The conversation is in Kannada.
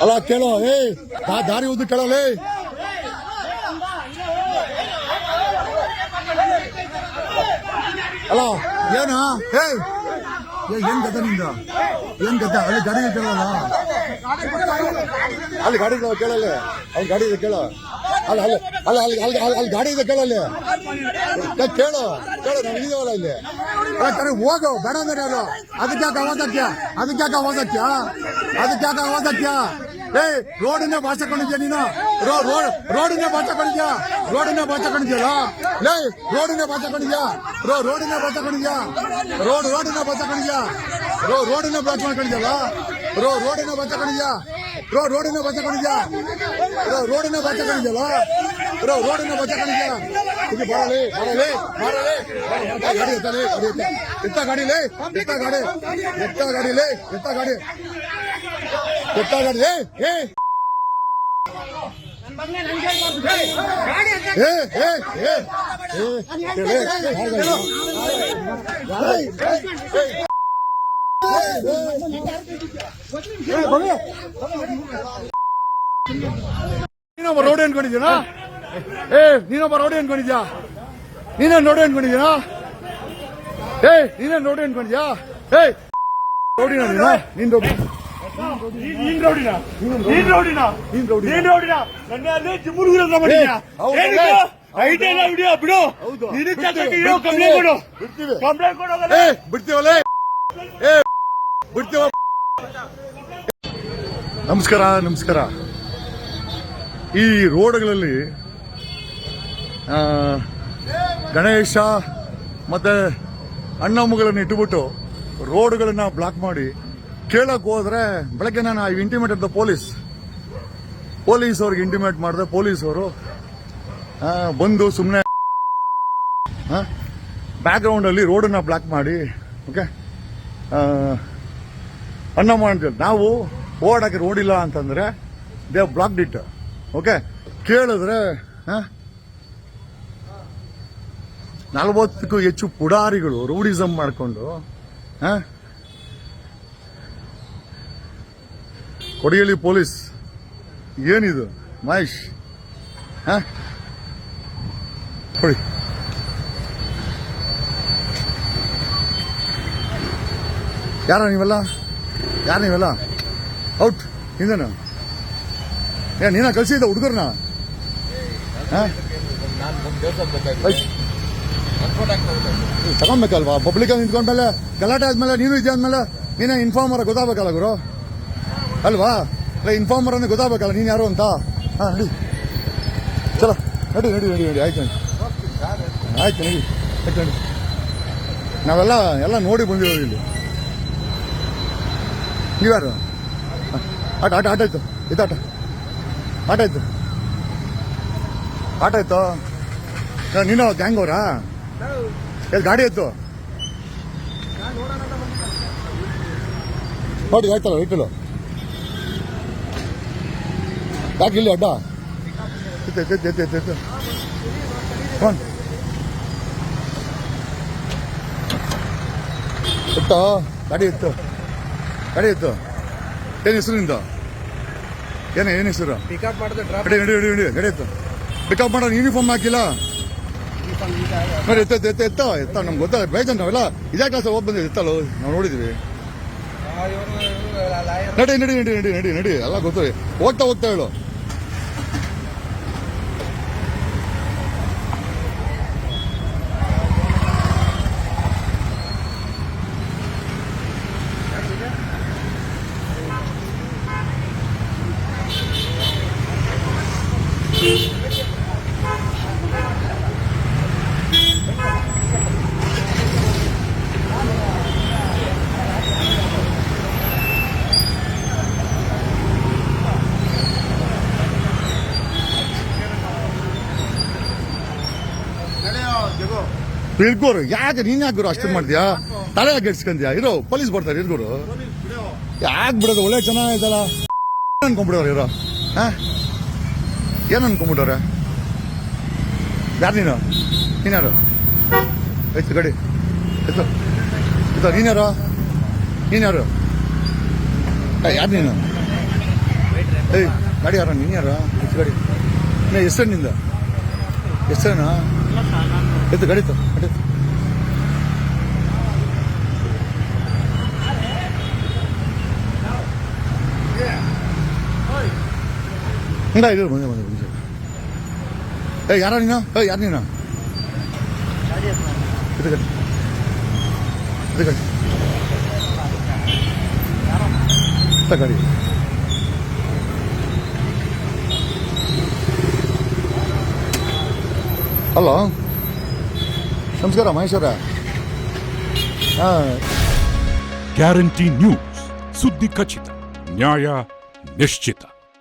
ಅಲ್ಲ ಕೇಳೋ ಏ ದಾರಿ ಉದ್ದು ಕೇಳಲೇ ಅಲ್ಲ ಏನ ಏನ್ ಗದ್ದ ನಿಂದ ಏನ್ ಗದ್ದ ಅಲ್ಲಿ ಗಾಡಿ ಕೇಳಲ್ಲ ಅಲ್ಲಿ ಗಾಡಿ ಕೇಳಲ್ಲ ಅಲ್ಲಿ ಗಾಡಿ ಇದೆ ಕೇಳೋ ಅಲ್ಲ ಅಲ್ಲ ಅಲ್ಲ ಅಲ್ಲಿ ಅಲ್ಲಿ ಅಲ್ಲಿ ಗಾಡಿ ಇದೆ ಕೇಳಲ್ಲಿ ಕೇಳು ಕೇಳು ನಾವು ಇದೀವಲ್ಲ ಇಲ್ಲಿ ಕಡೆ ಹೋಗು ಬೇಡ ಅಂದ್ರೆ ಅದು ಅದಕ್ಕಾಕ ಆವಾಜಕ್ಯ ಅದಕ್ಕಾಕ ಆವಾಜಕ್ಯ ಅದಕ್ಕಾಕ ಆವಾಜಕ್ಯ ಏ ರೋಡಿನ ಭಾಷೆ ಕೊಂಡಿದ್ಯಾ ನೀನು ರೋಡಿನ ಭಾಷೆ ಕೊಂಡಿದ್ಯಾ ರೋಡಿನ ಭಾಷೆ ಕೊಂಡಿದ್ಯಲ್ಲ ಲೇ ರೋಡಿನ ಭಾಷೆ ಕೊಂಡಿದ್ಯಾ ರೋಡಿನ ಭಾಷೆ ಕೊಂಡಿದ್ಯಾ ರೋಡಿನ ಭಾಷೆ ಕೊಂಡಿದ್ಯಾ ರೋಡಿನ ಬ್ಲಾಕ್ ಮಾಡ್ಕೊಂಡಿದ್ಯಲ್ಲ ರೋಡಿನ ಭಾಷೆ ಕೊಂಡಿದ್ಯಾ ರೋಡಿನ ಭಾಷೆ ಕೊಂಡಿದ್ಯಾ ರೋಡಿನ ಭಾಷೆ ಕೊಂಡಿದ್ಯಲ್ಲ ರೋಡಿನ ಭಾಷೆ ಕೊಂಡಿದ್ಯಾ ಇದು ಬರಲಿ ಬರಲಿ ಬರಲಿ ಗಾಡಿ ಎತ್ತಲೇ ಎತ್ತ ಗಾಡಿಲೇ ಎತ್ತ ಗಾಡಿ ಎತ್ತ ಗಾಡಿಲೇ ಎತ್ತ ಗಾಡಿ ಎತ್ತ ಗಾಡಿ ಏ ನೀನೊಬ್ಬ ರೋಡಿ ಅನ್ಕೊಂಡಿದ್ಯಾ ನೀನೊಬ್ಬ ರೋಡಿ ಅನ್ಕೊಂಡಿದ್ಯಾ ನೀನೇ ನೋಡಿ ಅನ್ಕೊಂಡಿದ್ಯಾ ನೀನೇ ನೋಡಿ ಅನ್ಕೊಂಡಿದ್ಯಾ ರೋಡಿನ ನೀನ್ ರೋಡಿ ನೀನ್ ರೌಡಿನ ನೀನ್ ರೌಡಿನ ನೀನ್ ರೌಡಿ ನೀನ್ ರೌಡಿನ ನನ್ನ ಅಲ್ಲಿ ಜಿಮ್ಮುಡುಗರ ಹತ್ರ ಮಾಡಿದ್ಯಾ ಐಟೆಲ್ಲ ವಿಡಿಯೋ ಬಿಡು ನೀನು ಚಾಚಕ್ಕೆ ಕಂಪ್ಲೇಂಟ್ ಕೊಡು ಕಂಪ್ಲೇಂಟ್ ಕೊಡೋಗಲ್ಲ ಬಿಡ್ತೀವಲ್ಲ ಬಿಡ್ತೀವ ನಮಸ್ಕಾರ ನಮಸ್ಕಾರ ಈ ರೋಡ್ಗಳಲ್ಲಿ ಗಣೇಶ ಮತ್ತೆ ಅಣ್ಣ ಮಗಳನ್ನು ಇಟ್ಟುಬಿಟ್ಟು ರೋಡ್ಗಳನ್ನ ಬ್ಲಾಕ್ ಮಾಡಿ ಕೇಳಕ್ ಹೋದ್ರೆ ಬೆಳಗ್ಗೆ ನಾನು ಐ ಇಂಟಿಮೇಟೆಡ್ ದ ಪೊಲೀಸ್ ಅವ್ರಿಗೆ ಇಂಟಿಮೇಟ್ ಮಾಡಿದೆ ಪೊಲೀಸ್ ಅವರು ಬಂದು ಸುಮ್ಮನೆ ಬ್ಯಾಕ್ ಗ್ರೌಂಡ್ ಅಲ್ಲಿ ರೋಡನ್ನ ಬ್ಲಾಕ್ ಮಾಡಿ ಓಕೆ ಅಣ್ಣಮ್ಮ ಅಂತೇಳಿ ನಾವು ಓಡಾಕೆ ರೋಡ್ ಇಲ್ಲ ಅಂತಂದ್ರೆ ದೇ ಬ್ಲಾಕ್ ಇಟ್ ಓಕೆ ಕೇಳಿದ್ರೆ 40ಕ್ಕೂ ಹೆಚ್ಚು ಪುಡಾರಿಗಳು ರೌಡಿಸಮ್ ಮಾಡಿಕೊಂಡು ಕೊಡಿಯಳ್ಳಿ ಪೊಲೀಸ್ ಏನಿದು ಮಹೇಶ್ ಕೊಡಿ ಯಾರ ನೀವೆಲ್ಲ ಔಟ್ ಹಿಂದೇನ ನೀನ ಕಳ್ಸಿದ್ದ ಹುಡುಗರ್ನ ತಗೊಂಬೇಕಲ್ವಾ ಪಬ್ಲಿಕ್ ನಿಂತ್ಕೊಂಡ್ಮೇಲೆ ಗಲಾಟೆ ಆದ್ಮೇಲೆ ನೀನು ಇದೆಯಾ ಅಂದ್ಮೇಲೆ ನೀನೇ ಇನ್ಫಾರ್ಮರ್ ಗೊತ್ತಾಗಬೇಕಲ್ಲ ಗುರು ಅಲ್ವಾ ಇನ್ಫಾರ್ಮರ್ ಅಂದ್ರೆ ಗೊತ್ತಾಗಬೇಕಲ್ಲ ನೀನ್ ಯಾರು ಅಂತ ನಡಿ ಚಲೋ ನಡಿ ಆಯ್ತು ನಡಿ ನಾವೆಲ್ಲ ನೋಡಿ ಬಂದಿರೋದು ಇಲ್ಲಿ ನೀವ್ಯಾರು ಆಟ ಆಯ್ತು ಇದಾಟ ಆಟ ಆಯ್ತು ನೀನು ಗ್ಯಾಂಗ್ ಅವರಾ ಗಾಡಿ ಇತ್ತು ನೋಡಿ ಆಯ್ತಲ್ಲ ಇಟ್ಟಲು ಯಾಕೆ ಇಲ್ಲಿ ಅಡ್ಡ ಎತ್ತು ಗಾಡಿ ಇತ್ತು ಏನ್ ಹೆಸರು ನಿಂದ ಏನ್ ಹೆಸರು ಪಿಕಪ್ ಮಾಡಿದ್ರೆ ಗಾಡಿ ಇತ್ತು ಪಿಕಪ್ ಮಾಡೋ ಯೂನಿಫಾರ್ಮ್ ಹಾಕಿಲ್ಲ ನೋಡಿ ಎತ್ತ ನಮ್ಗೆ ಗೊತ್ತಾಗ ಬೇಜಾನ್ ನಾವೆಲ್ಲ ಇದೇ ಕ್ಲಾಸ್ ಹೋಗಿ ಬಂದಿದೆ ಎತ್ತಲ್ಲ ನಾವು ನೋಡಿದ್ವಿ ನಡಿ ಎಲ್ಲ ಗೊತ್ತು ಹೋಗ್ತಾ ಹೇಳು ಇರ್ಗೋರು ಯಾಕೆ ನೀನ್ ಯಾಕೆ ಗುರು ಅಷ್ಟು ಮಾಡ್ತೀಯಾ ತಲೆ ಯಾಕೆ ಗೆಡ್ಸ್ಕೊಂತೀಯಾ ಇರೋ ಪೊಲೀಸ್ ಬರ್ತಾರೆ ಇರ್ಗೋರು ಯಾಕೆ ಬಿಡೋದು ಒಳ್ಳೆ ಚೆನ್ನಾಗಿದ್ದಲ್ಲ ಅನ್ಕೊಂಡ್ಬಿಡೋರು ಇರೋ ಏನ್ ಅನ್ಕೊಂಡ್ಬಿಟ್ಟವ್ರೆ ಯಾರು ನೀನ್ಯಾರು ಆಯ್ತು ಗಾಡಿ ನೀನ್ಯಾರು ಯಾರು ನೀನು ಏಯ್ ಗಾಡಿ ಯಾರ ನೀನು ಯಾರ ಎಷ್ಟು ಗಾಡಿ ಎಷ್ಟು ನಿಂದ ಎಷ್ಟೇನಾ ಎತ್ತು ಗಾಡಿತ್ತು ಗಾಡಿ ಹಿಂಗ ಇದು ಬಂದೆ ಬಂದೆ ಬಂದೆ ಏ ಯಾರ ನೀನು ಯಾರು ನೀನು ಇದು ಗಾಡಿ ಇದು ಗಾಡಿ ಗಾಡಿ ಹಲೋ ನಮಸ್ಕಾರ ಮಹೇಶ್ವರ ಹಾಂ ಗ್ಯಾರಂಟಿ ನ್ಯೂಸ್, ಸುದ್ದಿ ಖಚಿತ, ನ್ಯಾಯ ನಿಶ್ಚಿತ.